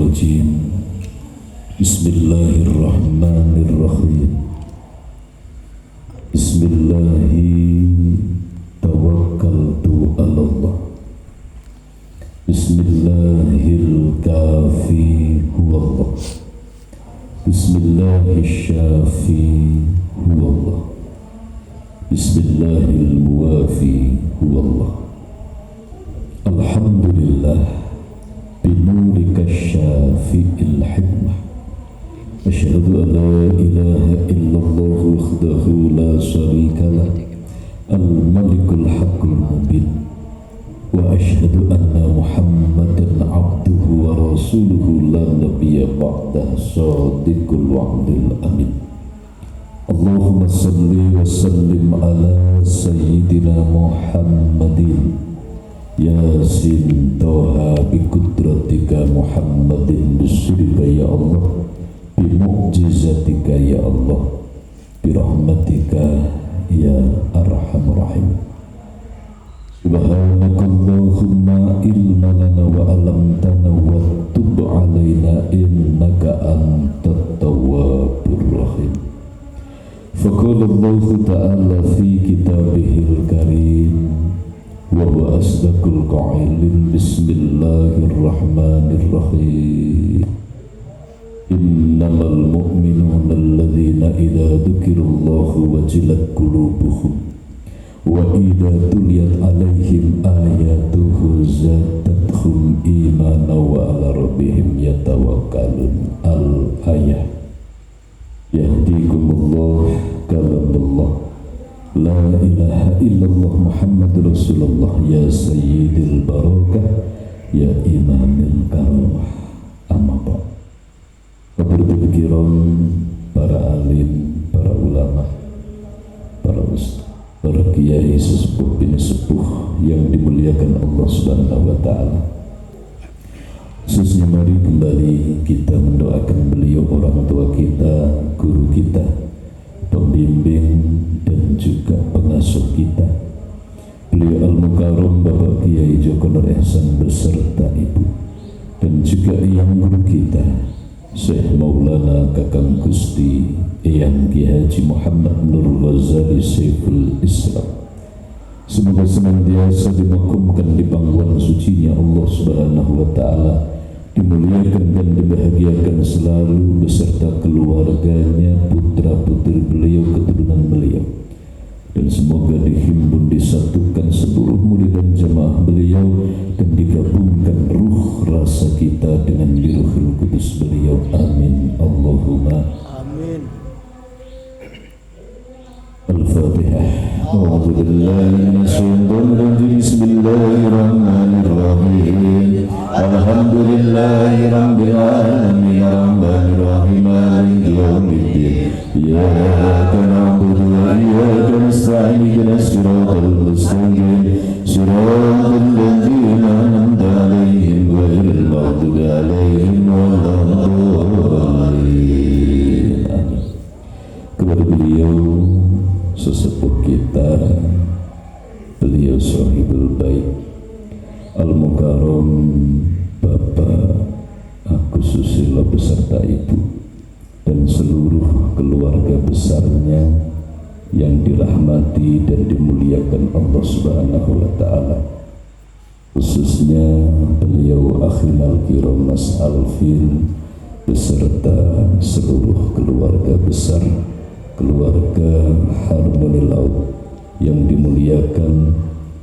Rajim. Bismillahirrahmanirrahim. Bismillahi tawakkaltu ala Allah. Bismillahil kafi huwallah. Bismillahis syafi huwallah. Bismillahil muwafi huwallah. Alhamdulillah binurika syafi'il hikmah. Asyhadu an la ilaha illallah wahdahu la syarika lah, al-malikul haqqul mubin. Wa asyhadu anna Muhammadan abduhu wa rasuluhu la nabiyya ba'dah, shadiqul wa'dil amin. Allahumma salli wa sallim ala sayyidina Muhammadin Yasin Toha bi kudratika Muhammadin bisurika ya Allah, bi mu'jizatika ya Allah, bi rahmatika ya arhamar rahim. Subhanakallahumma ilma lana wa alamtana wa tub alaina innaka antat tawwabur rahim. Faqala Allah ta'ala fi kitabihil karim wa huwa asdaqul qailin. Bismillahirrahmanirrahim. Innamal mu'minuna alladhina idza dzukirallahu wajilat qulubuhum wa idza tuliyat alaihim ayatuhu zadatuhum imana wa ala rabbihim yatawakkalun. Al-ayah. Yahdikumullah kalamullah. La ilaha illallah Muhammadur Rasulullah. Ya sayyidil barakah, ya imamil karamah. Amma ba'd. Hadirin kiram, para alim, para ulama, para ustaz, para kiai sesepuh bin sepuh yang dimuliakan Allah Subhanahu wa taala. Khususnya mari kembali kita mendoakan beliau, orang tua kita, guru kita, pembimbing dan juga pengasuh kita, beliau Al-Mukarram Bapak Kiai Joko Nur Ihsan beserta ibu, dan juga yang guru kita Syekh Maulana Kakang Gusti Eyang Ki Haji Muhammad Nur Ghazali Saiful Islam. Semoga senantiasa dimakamkan di pangkuan sucinya Allah Subhanahu wa taala, dimuliakan dan dibahagiakan selalu beserta keluarganya, putra-putri beliau, keturunan beliau, dan semoga dihimpun, disatukan seluruh murid dan jemaah beliau, dan digabungkan ruh rasa kita dengan Ruhul Kudus beliau. Amin Allahumma amin. Al-Fatihah. A'udzu billahi minasyaitonir rajim. Bismillahirrahmanirrahim. Alhamdulillahi rabbil alamin, arrahmanir rahim, maliki yaumiddin. Iyyaka na'budu wa iyyaka nasta'in, ihdinas siratal mustaqim, siratal ladzina an'amta 'alaihim ghairil maghdubi 'alaihim waladdallin. Kepada beliau sesepuh kita, beliau Sahibul Bait Al-Mukarram Bapak Agus Susilo beserta ibu dan seluruh keluarga besarnya yang dirahmati dan dimuliakan Allah Subhanahu wa taala. Khususnya beliau Akhil Kiram Mas Alvin beserta seluruh keluarga besar, keluarga Harmoni Laut yang dimuliakan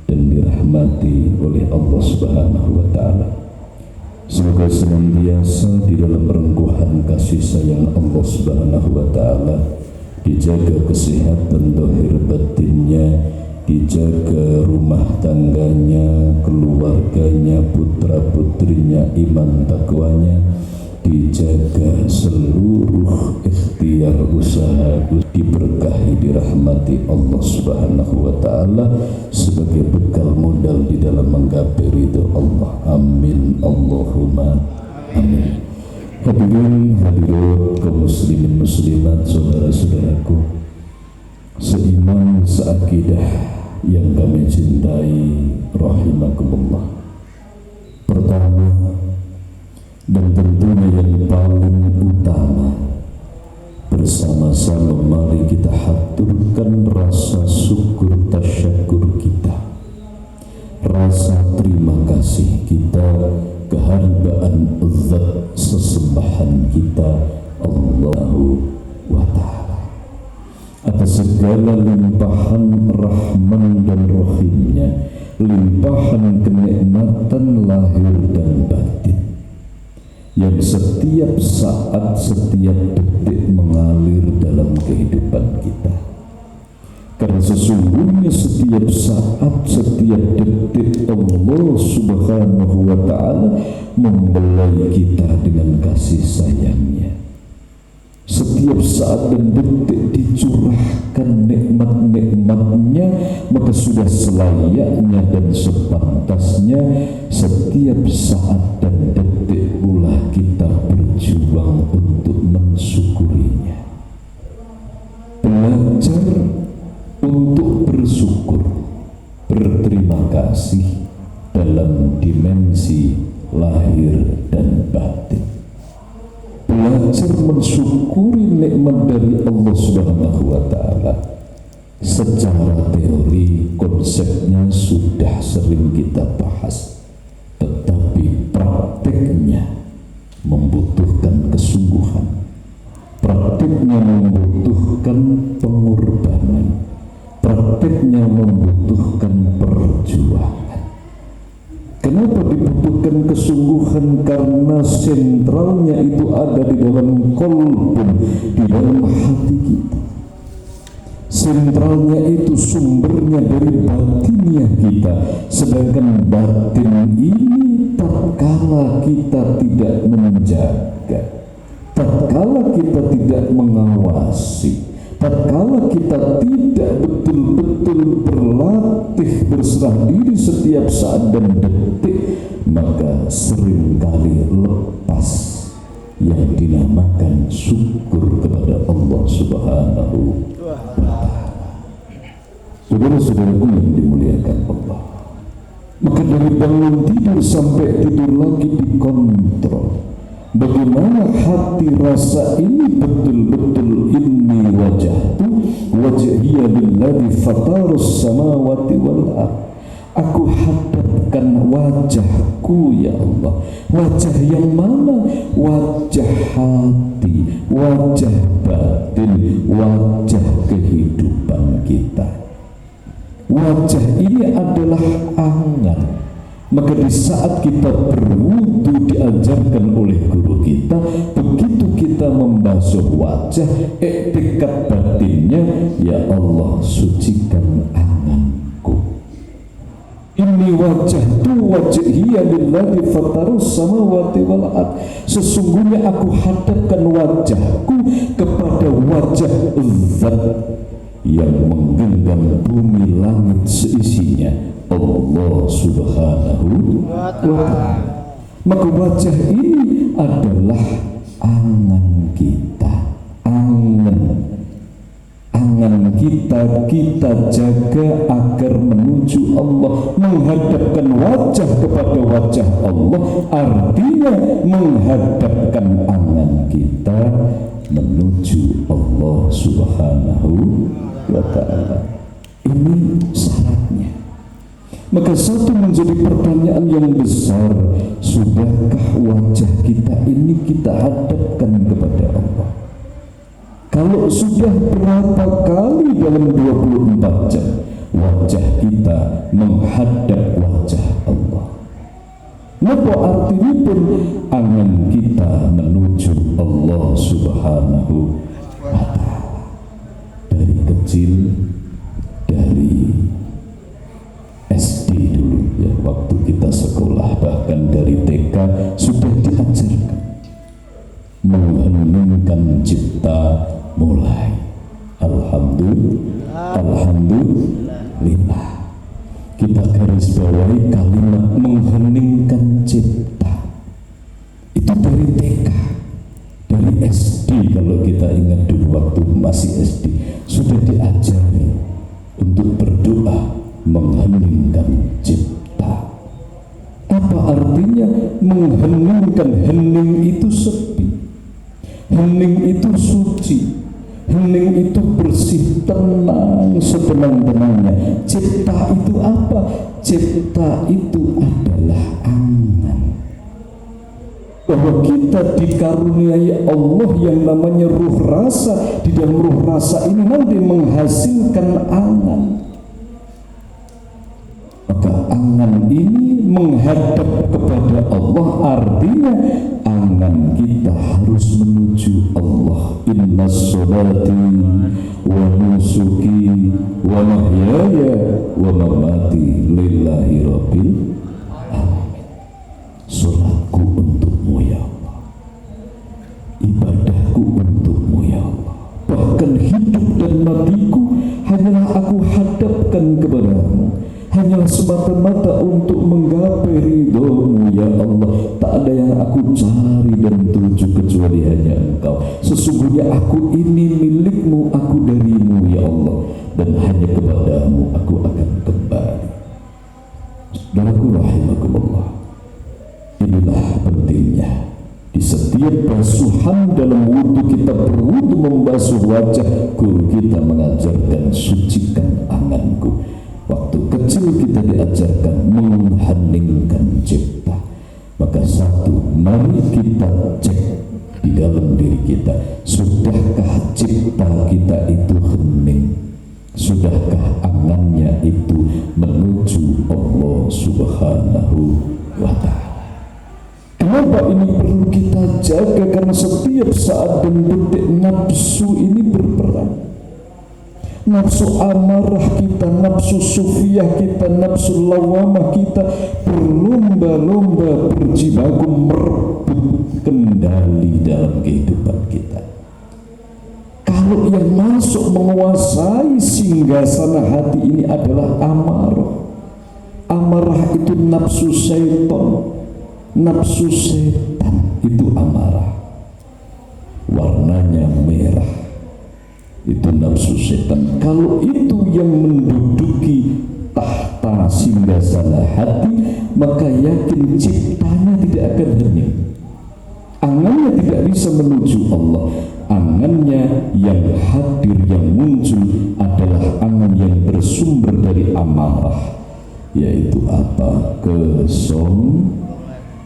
dan dirahmati oleh Allah Subhanahu wa taala. Semoga senantiasa di dalam rengkuhan kasih sayang Allah Subhanahu wa taala, dijaga kesehatan zahir batinnya, dijaga rumah tangganya, keluarganya, putra-putrinya, iman takwanya, dijaga seluruh ikhtiar usaha, diberkahi, dirahmati Allah Subhanahu wa taala sebagai bekal modal di dalam menggapai ridho Allah. Amin Allahumma amin. Hadirin hadirat kaum muslimin muslimat, saudara-saudaraku seiman seakidah yang kami cintai rahimakumullah. Pertama dan tentunya menyuburkan rasa syukur tasyakur kita, rasa terima kasih kita kehambaan zat sesembahan kita Allahu wa ta'ala atas segala limpahan rahman dan rahimnya, limpahan kenikmatan lahir dan batin yang setiap saat, setiap detik mengalir dalam kehidupan kita. Karena sesungguhnya setiap saat, setiap detik Allah Subhanahu wa ta'ala membelai kita dengan kasih sayangnya. Setiap saat dan detik dicurahkan nikmat-nikmatnya, maka sudah selayaknya dan sepantasnya setiap saat dan detik pula kita berjuang untuk mensyukurinya. Belajar untuk bersyukur, berterima kasih dalam dimensi lahir dan batin. Belajar mensyukuri nikmat dari Allah Subhanahu wa ta'ala. Secara teori konsepnya sudah sering kita bahas, tetapi praktiknya membutuhkan kesungguhan, praktiknya membutuhkan pengorbanan, praktiknya membutuhkan perjuangan. Kenapa dibutuhkan kesungguhan? Karena sentralnya itu ada di dalam kolbun, di dalam hati kita. Sentralnya itu sumbernya dari batinnya kita. Sedangkan batin ini tatkala kita tidak menjaga, tatkala kita tidak mengawasi, tatkala kita tidak betul-betul berlatih berserah diri setiap saat dan detik, maka seringkali lepas yang dinamakan syukur kepada Allah Subhanahu wa ta'ala. Saudara-saudaraku yang dimuliakan Allah, maka dari bangun tidur sampai tidur lagi dikontrol. Bagaimana hati rasa ini betul-betul inni wajahtu wajhiya lilladzi fatarus samawati wal ardh. Aku hadapkan wajahku ya Allah. Wajah yang mana? Wajah hati, wajah batin, wajah kehidupan kita. Wajah ini adalah angan. Maka di saat kita berwudu diajarkan oleh guru kita, begitu kita membasuh wajah, iktikad batinnya, ya Allah sucikan anganku. Ini wajah tu wajhiya lilladzi fatarus samawati wal ardh. Sesungguhnya aku hadapkan wajahku kepada wajah zat yang menggenggam bumi langit seisinya, Allah Subhanahu wa ta'ala. Maka wajah ini adalah angan kita, angan kita jaga agar menuju Allah. Menghadapkan wajah kepada wajah Allah artinya menghadapkan angan kita menuju Allah Subhanahu wa ta'ala. Ini syaratnya. Maka satu menjadi pertanyaan yang besar, sudahkah wajah kita ini kita hadapkan kepada Allah? Kalau sudah, berapa kali dalam 24 jam wajah kita menghadap wajah Allah? Napa artinya pun angan kita menuju Allah Subhanahu wa ta'ala. Dari kecil, dari SD dulu ya, waktu kita sekolah, bahkan dari TK sudah diajarkan mengheningkan cipta mulai alhamdulillah. Kita garis bawahi kalimat mengheningkan cipta itu dari TK, dari SD. Kalau kita ingat dulu waktu masih SD sudah diajari untuk berdoa mengheningkan cipta. Apa artinya mengheningkan? Hening itu sepi, hening itu suci, Hening itu bersih, tenang, setenang-tenangnya. Cipta itu apa? Cipta itu adalah angan. Bahwa kita dikaruniai Allah yang namanya ruh rasa. Di dalam ruh rasa ini nanti menghasilkan angan. Maka angan ini menghadap kepada Allah, artinya angan kita harus menuju Allah. Inna sholati wa nusuki wa mahyaya wa mamati lillahi rabbil alamin. Salatku untukmu ya Allah, ibadahku untukmu ya Allah, bahkan hidup dan matiku hanyalah aku hadapkan kepadamu, hanyalah semata-mata untuk menggapai ridhomu ya Allah. Tak ada yang aku cari dan tuju kecuali hanya Engkau. Sesungguhnya aku ini milikmu, aku darimu ya Allah, dan hanya kepadamu aku akan kembali. Saudaraku rahimakumullah, inilah pentingnya di setiap basuhan dalam wudhu. Kita berwudhu membasuh wajah, guru kita mengajarkan sucikan anganku. Waktu kecil kita diajarkan mengheningkan cipta. Maka satu, mari kita cek di dalam diri kita, sudahkah cipta kita itu hening? Sudahkah angannya itu menuju Allah Subhanahu wa Ta'ala? Kenapa ini perlu kita jaga? Karena setiap saat dan detik nafsu ini berperan. Nafsu amarah kita, nafsu sufiyah kita, nafsu lawamah kita berlomba-lomba, berjibaku merebut kendali dalam kehidupan kita. Kalau yang masuk menguasai singgasana hati ini adalah amarah. Amarah itu nafsu syaitan, nafsu setan itu amarah. Warnanya merah, itu nafsu setan. Kalau itu yang menduduki tahta singgasana hati, maka yakin ciptanya tidak akan hening. Angannya tidak bisa menuju Allah. Angannya yang hadir, yang muncul adalah angan yang bersumber dari amarah, yaitu apa?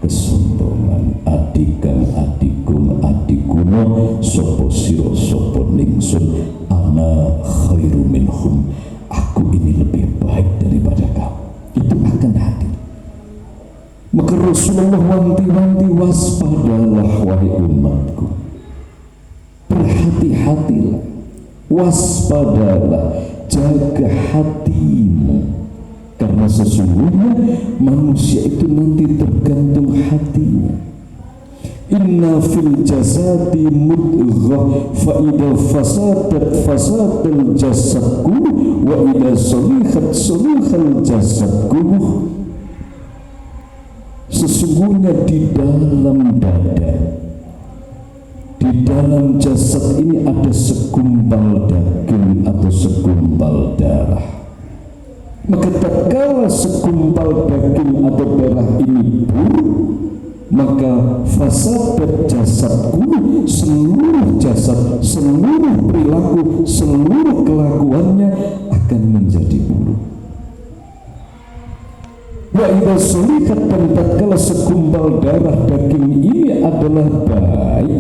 Kesombongan. Adikan adikun adikuno sopo siro sopo ningsun ana khairu minhum, aku ini lebih baik daripada kamu. Itu akan hadir. Maka Rasulullah wanti-wanti, waspadalah wahai umatku, berhati-hatilah, waspadalah, jaga hatimu. Karena sesungguhnya manusia itu nanti tergantung hatinya. Inna fil jasadi mudghah fa idza fasadat fasadal jasad kulluh wa idza salihat salihal jasad kulluh. Sesungguhnya di dalam dada, di dalam jasad ini ada segumpal daging atau segumpal darah. Maka tatkala segumpal daging atau darah ini buruk, maka fasadat jasadku, seluruh jasad, seluruh perilaku, seluruh kelakuannya akan menjadi buruk. Wa idza sulihat, dan tatkala segumpal darah daging ini adalah baik,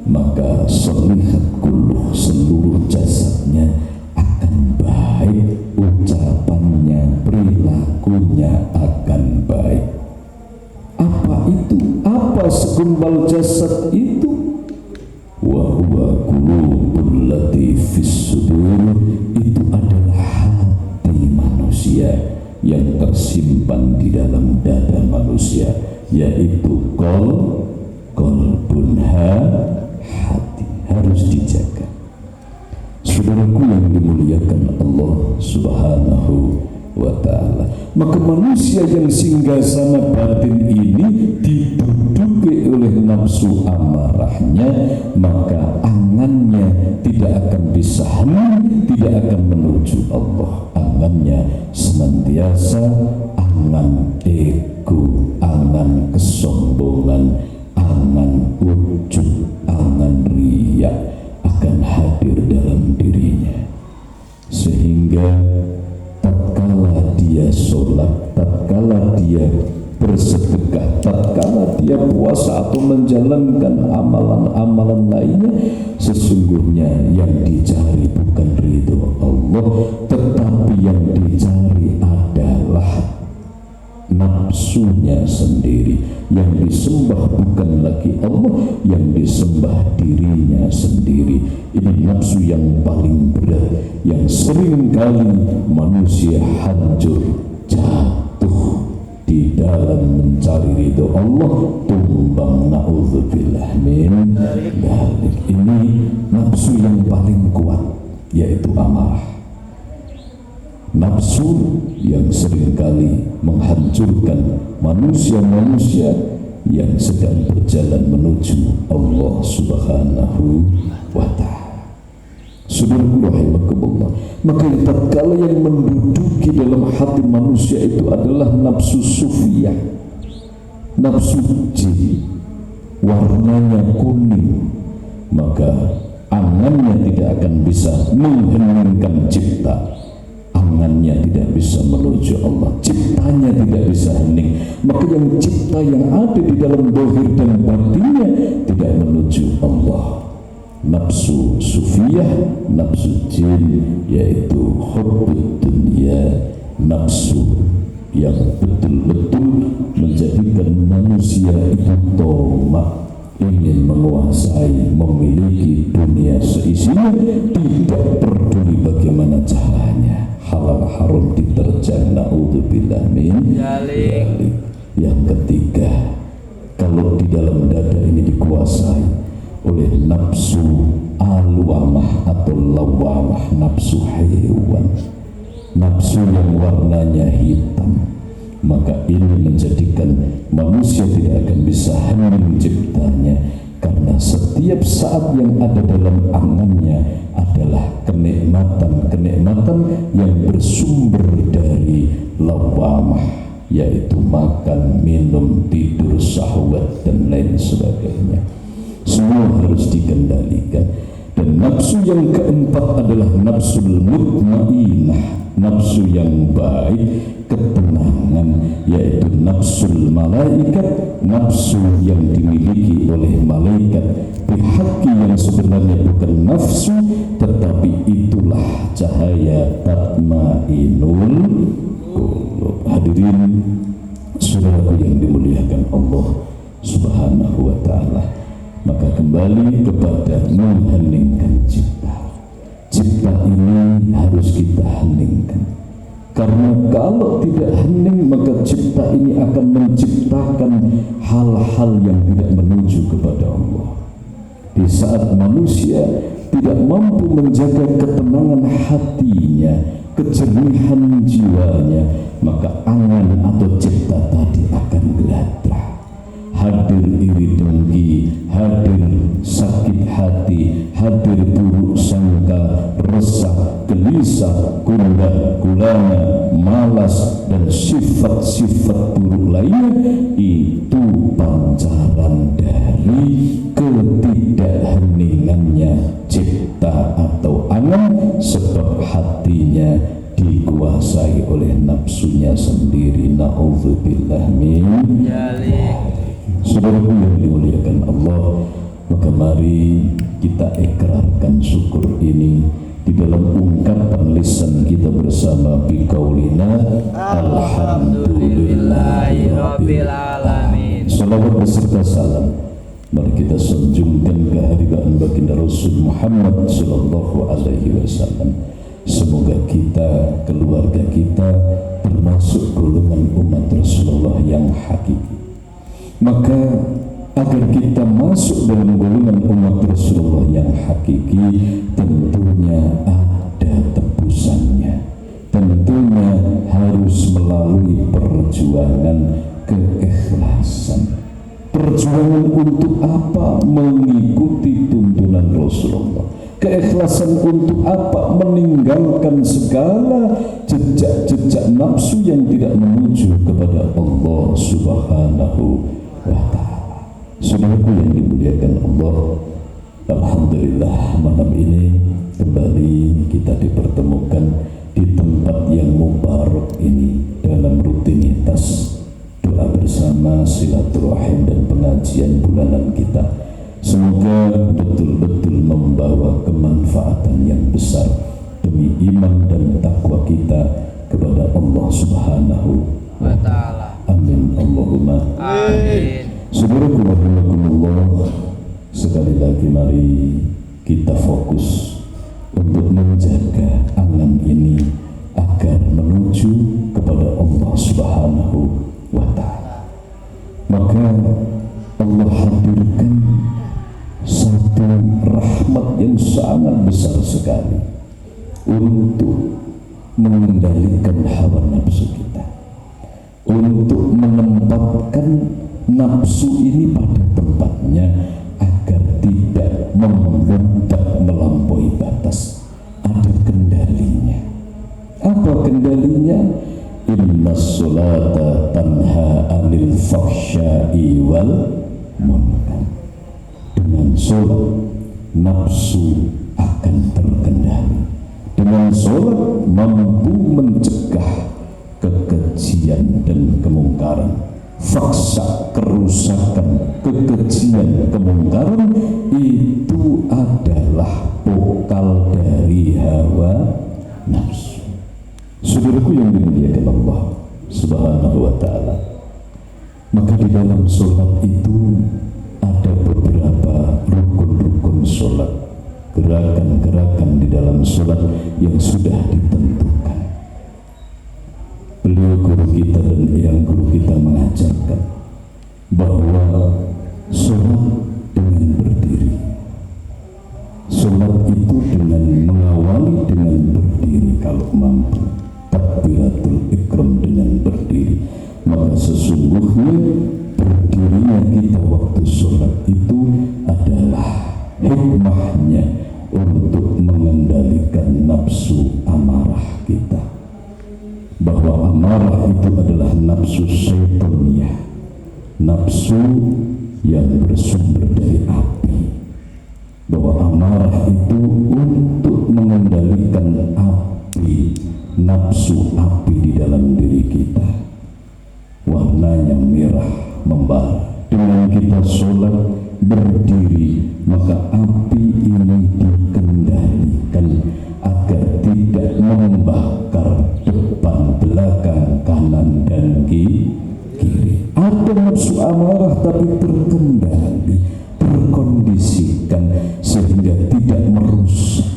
maka sulihat kulluh, seluruh jasadnya akan baik, ucapannya, perilakunya akan baik. Apa itu? Apa segumpal jasad itu? Wa huwa qulubul lati fis sudur, itu adalah hati manusia yang tersimpan di dalam dada manusia, yaitu qalbun, hati. Harus dijaga. Saudaraku yang dimuliakan Allah Subhanahu wa Ta'ala, maka manusia yang singgasana batin ini diduduki oleh nafsu amarahnya, maka angannya tidak akan bisa hening, tidak akan menuju Allah. Angannya senantiasa angan ego, angan kesombongan, angan ujub, angan riya akan hadir menjalankan amalan-amalan lainnya, sesungguhnya yang dicari bukan ridho Allah, tetapi yang dicari adalah nafsunya sendiri. Yang disembah bukan lagi Allah, yang disembah dirinya sendiri. Ini nafsu yang paling berat, yang sering kali manusia hancur, jatuh di dalam mencari ridho Allah, tumbang, na'udzubillah min dzalik. Ini nafsu yang paling kuat, yaitu amarah. Nafsu yang seringkali menghancurkan manusia-manusia yang sedang berjalan menuju Allah Subhanahu wa Ta'ala. Saudaraku rahimakumullah, maka tatkala yang menduduki dalam hati manusia itu adalah nafsu sufiyah, nafsu jin, warnanya kuning, maka angannya tidak akan bisa mengheningkan cipta. Angannya tidak bisa menuju Allah, ciptanya tidak bisa hening. Maka yang cipta yang ada di dalam dohir dan batinnya tidak menuju Allah. Nafsu sufiyah, nafsu jin, yaitu hubbud dunya, nafsu yang betul-betul menjadikan manusia itu tamak, ingin menguasai, memiliki dunia seisinya, tidak peduli bagaimana caranya, halal haram diterjang, na'udzubillah min dzalik. Yang ketiga, kalau di dalam dada ini dikuasai oleh nafsu alwamah atau lawamah, nafsu hewan, nafsu yang warnanya hitam, maka ini menjadikan manusia tidak akan bisa hening ciptanya, karena setiap saat yang ada dalam angannya adalah kenikmatan-kenikmatan yang bersumber dari lawamah, yaitu makan, minum, tidur, syahwat dan lain sebagainya. Semua harus dikendalikan. Dan nafsu yang keempat adalah nafsul mutmainah, nafsu yang baik, ketenangan, yaitu nafsul malaikat, nafsu yang dimiliki oleh malaikat, bihaqi yang sebenarnya bukan nafsu, tetapi itulah cahaya tatmainul qulub. Hadirin saudaraku yang dimuliakan Allah Subhanahu wa Ta'ala, maka kembali kepada mengheningkan cipta. Cipta ini harus kita heningkan, karena kalau tidak hening maka cipta ini akan menciptakan hal-hal yang tidak menuju kepada Allah. Di saat manusia tidak mampu menjaga ketenangan hatinya, kejernihan jiwanya, maka angan atau cipta tadi akan geladrah. Hadir iri dengki, hadir sakit hati, hadir buruk sangka, resah, gelisah, gundah gulana, malas, dan sifat-sifat buruk lainnya. Itu pancaran dari ketidakheningannya cipta atau angan, sebab hatinya dikuasai oleh nafsunya sendiri. Na'udzubillah min dzalik. Saudaraku yang dimuliakan Allah, maka mari kita ikrarkan syukur ini di dalam ungkapan lisan kita bersama, biqaulina alhamdulillahirabbil alamin. Salawat beserta salam mari kita sanjungkan kehadiran baginda Rasul Muhammad sallallahu alaihi wasallam. Semoga kita, keluarga kita termasuk golongan umat Rasulullah yang hakiki. Maka agar kita masuk dalam golongan umat Rasulullah yang hakiki, tentunya ada tebusannya. Tentunya harus melalui perjuangan keikhlasan. Perjuangan untuk apa? Mengikuti tuntunan Rasulullah. Keikhlasan untuk apa? Meninggalkan segala jejak-jejak nafsu yang tidak menuju kepada Allah Subhanahu wa Ta'ala. Saudaraku yang dimuliakan Allah, alhamdulillah malam ini kembali kita dipertemukan di tempat yang mubarak ini dalam rutinitas doa bersama, silaturahim dan pengajian kajian bulanan kita. Semoga betul-betul membawa kemanfaatan yang besar demi iman dan takwa kita kepada Allah Subhanahu wa Ta'ala. Amin Allahumma amin. Saudaraku rahimakumullah, sekali lagi mari kita fokus untuk menjaga angan ini agar menuju kepada Allah Subhanahu wa Ta'ala. Maka Allah hadirkan satu rahmat yang sangat besar sekali untuk mengendalikan hawa nafsu kita, untuk menempatkan nafsu ini pada tempatnya agar tidak memberontak melampaui batas. Ada kendalinya. Apa kendalinya? Inna sholata tanha anil fahsya'i wal munkar. Dengan sholat nafsu akan terkendali. Dengan sholat mampu mencegah kekejian dan kemungkaran. Faksa, kerusakan, kekejian, kemungkaran itu adalah pokal dari hawa nafsu. Saudaraku yang dimuliakan Allah Subhanahu wa Ta'ala, maka di dalam sholat itu ada beberapa rukun-rukun sholat, gerakan-gerakan di dalam sholat yang sudah ditentukan. Beliau guru kita dan yang guru kita mengajarkan bahwa sholat dengan berdiri. Sholat itu dengan mengawali dengan berdiri kalau mampu. Takbiratul ikram dengan berdiri. Maka sesungguhnya berdirinya kita waktu sholat itu adalah hikmahnya untuk mengendalikan nafsu amarah kita. Bahwa amarah itu adalah nafsu syaitaniyah, nafsu yang bersumber dari api. Bahwa amarah itu untuk mengendalikan api, nafsu api di dalam diri kita. Warnanya merah membara. Dengan kita sholat berdiri, maka api ini dikendalikan agar tidak membakar depan, belakang, kanan, dan kiri. Ada nafsu amarah tapi terkendali, terkondisikan sehingga tidak merusak.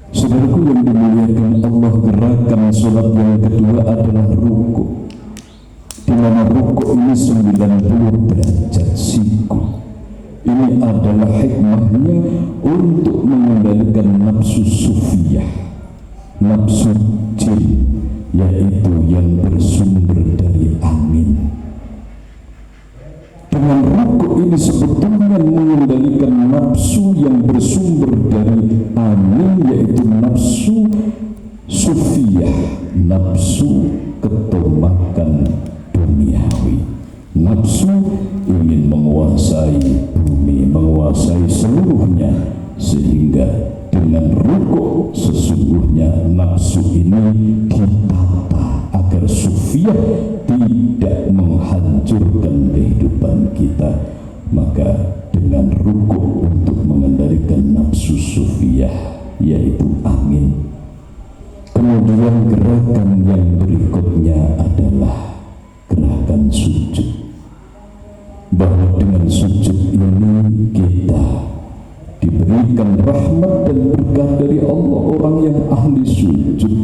Saudaraku yang dimuliakan Allah, gerakan sholat yang kedua adalah ruku. Di mana ruku ini 90 derajat siku. Ini adalah hikmahnya untuk mengendalikan nafsu sufiyah, nafsu jin, yaitu yang bersumber dari angin. Dengan ruku ini sebetulnya mengendalikan nafsu yang bersumber dari angin, yaitu nafsu sufiyah, nafsu ketomakan duniawi, nafsu ingin menguasai bumi, menguasai seluruhnya, sehingga dengan ruku sesungguhnya nafsu ini ditata agar sufiyah tidak menghancurkan kehidupan kita. Maka dengan ruku untuk mengendalikan nafsu sufiyah, yaitu angin. Kemudian gerakan yang berikutnya adalah gerakan sujud. Bahwa dengan sujud ini kita diberikan rahmat dan berkah dari Allah. Orang yang ahli sujud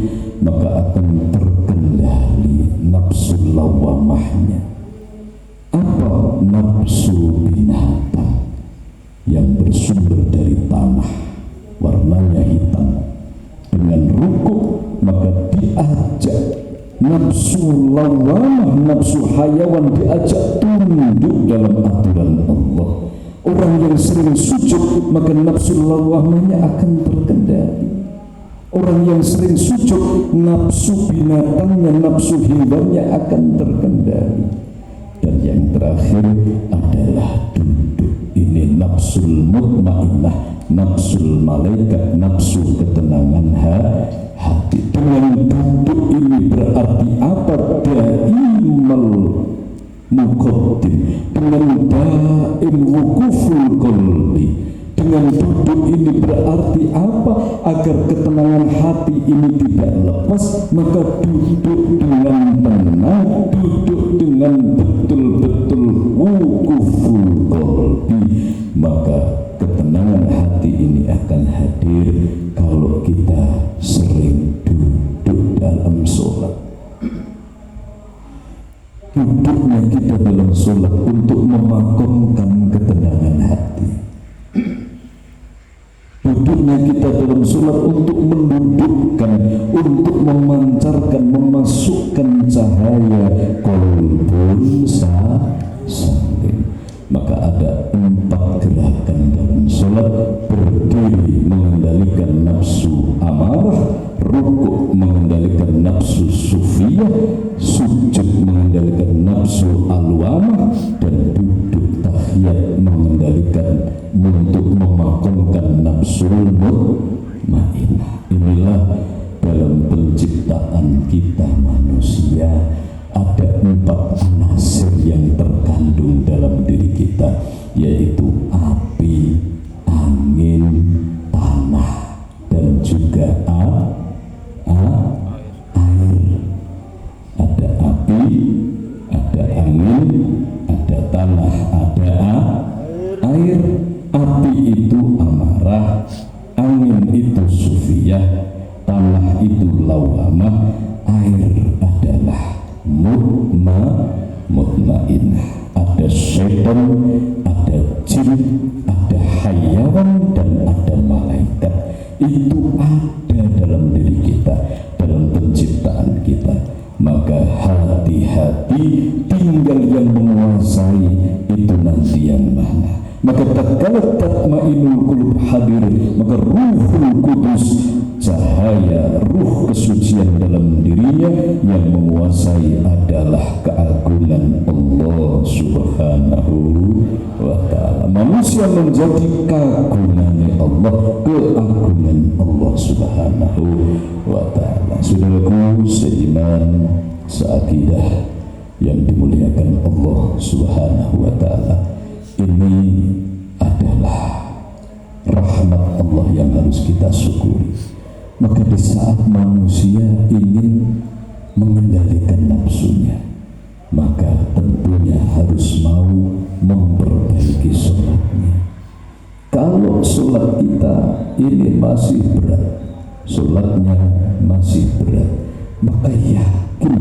maka akan terkendali nafsu lawamahnya. Apa nafsu binatang yang bersumber dari tanah, warnanya hitam. Dengan ruku maka diajak nafsu lawamah, nafsu hayawan diajak tunduk dalam aturan Allah. Orang yang sering sujud maka nafsu lawamahnya akan terkendali. Orang yang sering sujud, nafsu binatangnya, nafsu hewannya akan terkendali. Dan yang terakhir adalah duduk. Ini nafsul mutmainnah, nafsul malaikat, nafsu ketenangan hati. Dengan duduk ini berarti apa? Daimal muqaddim, dengan daim wukuful qalbi. Dengan duduk ini berarti apa? Agar ketenangan hati ini tidak lepas, maka duduk dengan tenang, duduk dengan betul-betul wukuful qalbi, maka ketenangan hati ini akan hadir kalau kita sering duduk dalam sholat. Duduknya kita dalam sholat untuk memakomkan ketenangan hati. Duduknya kita dalam sholat untuk mendudukkan, untuk memancarkan, memasukkan cahaya qalbun salim. Maka ada 4 gerakan dalam sholat: berdiri mengendalikan nafsu amarah, rukuk mengendalikan nafsu sufiyah, sujud mengendalikan nafsu alwamah, dan duduk tahiyat mengendalikan untuk memakomkan nafsu mutmainnah. Inilah dalam penciptaan kita manusia ada 4 anasir yang terkandung dalam diri kita, yaitu api, angin, tanah, dan juga air. Ada api, ada angin, ada tanah, ada air. Api itu amarah, angin itu sufiyah, tanah itu lawamah, air adalah mutmainnah. Ada syaitan, ada jin, ada hayawan, dan ada malaikat. Itu ada dalam diri kita, dalam penciptaan kita. Maka hati-hati, tinggal yang menguasai itu nanti yang mana. Maka tatkala tatmainul qulub hadir, maka Ruhul Kudus, cahaya ruh kesucian dalam dirinya, yang menguasai adalah keagungan Allah Subhanahu wa ta'ala. Manusia menjadi keagungan Allah, keagungan Allah Subhanahu wa ta'ala. Saudaraku seiman, seakidah yang dimuliakan Allah Subhanahu wa ta'ala, ini adalah rahmat Allah yang harus kita syukuri. Maka di saat manusia ingin mengendalikan nafsunya, maka tentunya harus mau memperbaiki sholatnya. Kalau sholat kita ini masih berat, sholatnya masih berat, maka yakin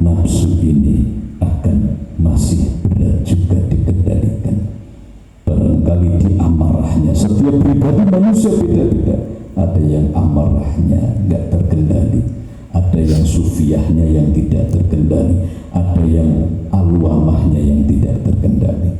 nafsu ini akan masih berat juga dikendalikan. Barangkali di amarahnya, setiap pribadi manusia beda-beda. Ada yang amarahnya nggak terkendali, ada yang sufiyahnya yang tidak terkendali, ada yang alwamahnya yang tidak terkendali,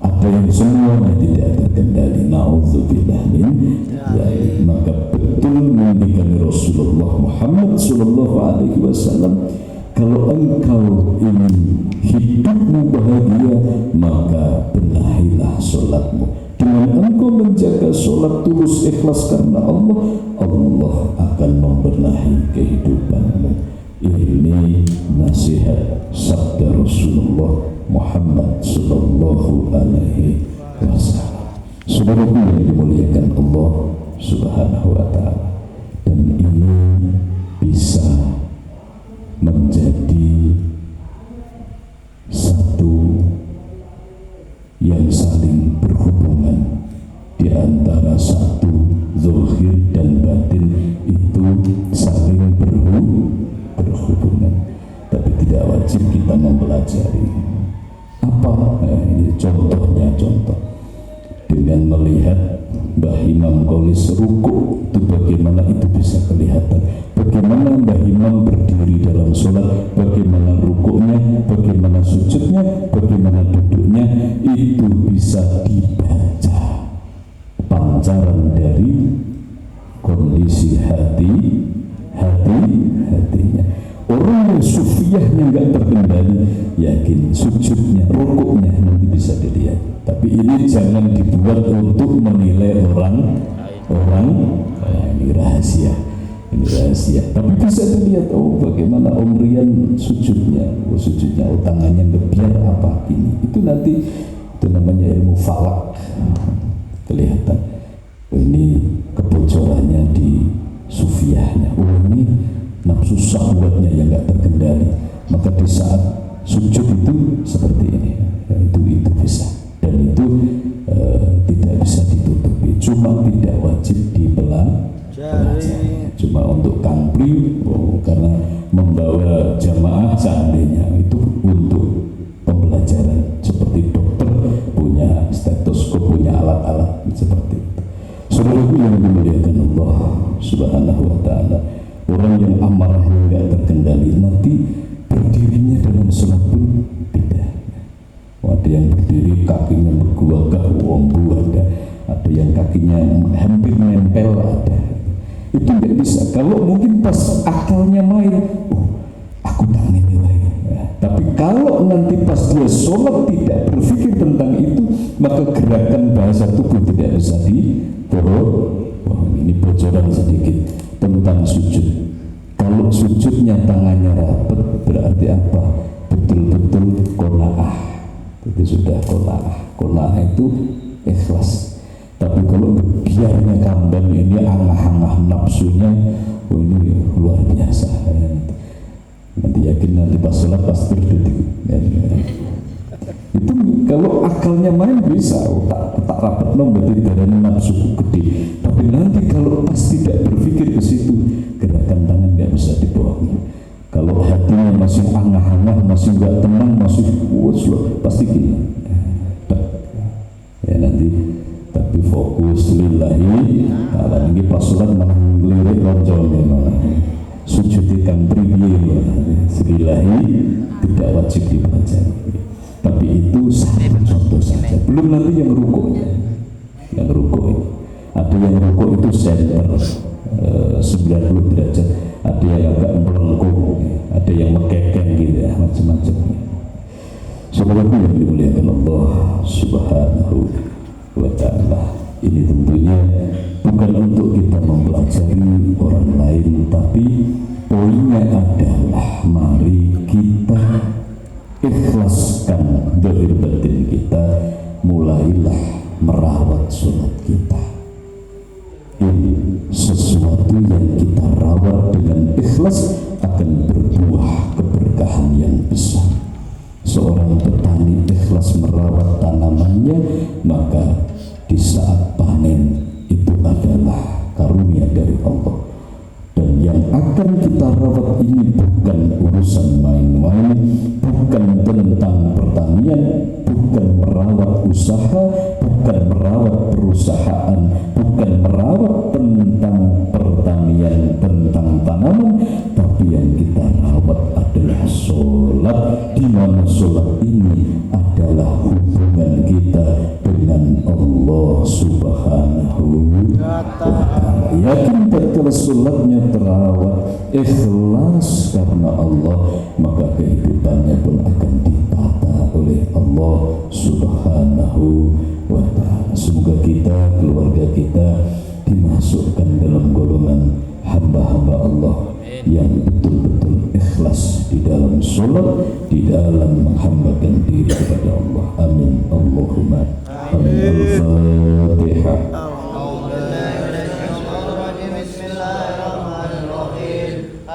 ada yang semuanya tidak terkendali. Na'udzubillah min dzalik. Maka betul mendikan Rasulullah Muhammad sallallahu alaihi wasallam, kalau engkau ingin hidupmu bahagia, maka benahilah sholatmu. Dengan engkau menjaga sholat tulus ikhlas karena Allah, Allah akan membenahi kehidupanmu. Ini nasihat sabda Rasulullah Muhammad sallallahu alaihi wasallam. Saudaraku yang dimuliakan Allah Subhanahu wa ta'ala, dan ini bisa menjadi satu yang saling berhubungan di antara satu zahir dan batin, itu saling berhubungan. Tapi tidak wajib kita mempelajari apa ini contohnya. Contoh dengan melihat Mbah Imam Qolis rukuk itu, bagaimana itu bisa kelihatan, bagaimana Mbah Imam berdiri dalam sholat, bagaimana rukuknya, bagaimana sujudnya, bagaimana duduknya, itu bisa dibaca pancaran dari kondisi hatinya. Orang yang sufiyahnya nggak terkendali, yakin sujudnya, rukuknya nanti bisa dilihat. Tapi ini jangan dibuat untuk menilai orang ini rahasia. Ini rahasia. Tapi bisa dilihat, oh bagaimana Om Rian sujudnya, tangannya ngebiar apa ini. Itu nanti itu namanya ilmu falak, kelihatan. Oh, ini kebocorannya di sufiahnya. Oh ini nafsu syahwatnya yang nggak terkendali. Maka di saat sujud itu seperti ini, itu bisa. Dan itu tidak bisa ditutupi. Cuma tidak wajib dipelajari. Cuma untuk kampri, karena membawa jamaah seandainya itu untuk pembelajaran. Seperti dokter punya stetoskop, punya alat-alat seperti itu. Saudaraku yang dimuliakan Allah Subhanahu wa Ta'ala, orang yang amarahnya tidak terkendali nanti berdirinya dalam sholat pun tidak. Ada yang berdiri kakinya berguagah, wombu ada yang kakinya hampir nempel ada. Itu tidak bisa. Kalau mungkin pas akalnya main, aku tak nilai. Tapi kalau nanti pas dia sholat tidak berpikir tentang itu, maka gerakan bahasa tubuh tidak bisa diturut. Ini bocoran sedikit tentang sujud. Kalau sujudnya tangannya rapat, berarti apa? Betul-betul qanaah. Itu sudah qanaah. Qanaah itu ikhlas. Tapi kalau biarnya kambang ini angah-angah nafsunya, ini luar biasa. Nanti yakin nanti pas sholat pas berdiri. Itu kalau akalnya main bisa, tak rapat berarti darahnya nafsu gede. Tapi nanti kalau pas tidak berpikir ke situ, gerakan tangan nggak bisa dibohongi. Kalau hatinya masih angah-angah, masih nggak tenang, masih pasti gila. Ya nanti, tapi fokus lillahi. Kalau ini pas sholat malah ngelirik lonjolnya malah. Sujudikan pribadi lillahi tidak wajib dipelajari. Tapi itu satu contoh saja. Belum nanti yang rukuknya. Yang rukuk ini. Ada yang rukuk itu center 90 derajat. Ada yang agak melengkung, ada yang mekekeng gitu ya, macam-macam. Saudaraku yang dimuliakan Allah Subhanahu wa Ta'ala, ini tentunya bukan untuk kita mempelajari orang lain, tapi poinnya adalah mari kita ikhlaskan zahir batin kita, mulailah merawat sholat kita. Ini sesuatu yang kita rawat dengan ikhlas akan berbuah keberkahan yang besar. Seorang petani ikhlas merawat tanamannya, maka di saat panen itu adalah karunia dari Allah. Dan yang akan kita rawat ini bukan urusan main-main, bukan tentang pertanian, bukan merawat usaha, bukan merawat perusahaan, bukan merawat tentang pertanian, tentang tanaman, tapi yang kita rawat adalah sholat, di mana sholat ini adalah hubungan kita dengan Allah Subhanahu wa Ta'ala. Yakin betul sholatnya terawat, ikhlas karena Allah, maka kehidupannya pun akan ditata oleh Allah Subhanahu wa Ta'ala. Semoga kita, keluarga kita dimasukkan dalam golongan hamba-hamba Allah yang betul-betul ikhlas di dalam sholat, di dalam menghambakan diri kepada Allah. Amin. Allahumma amin. Al-Fatihah.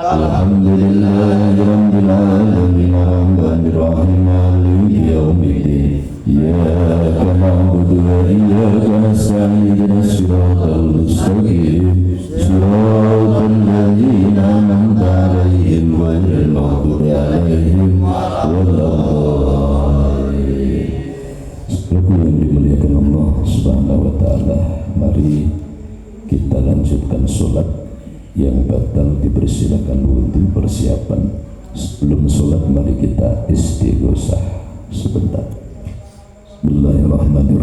Alhamdulillahi rabbil alamin, arrahmanir rahim, maliki yaumiddin. Iyyaka na'budu wa iyyaka nasta'in, ihdinas siratal mustaqim, siratal ladzina an'amta 'alaihim ghairil maghdubi 'alaihim waladdallin. Saudaraku yang dimuliakan Allah Subhanahu wa Ta'ala, mari kita lanjutkan sholat. Yang batal dipersilakan wudhu, persiapan. Sebelum sholat mari kita istighosah sebentar. Bismillahirrahmanirrahim.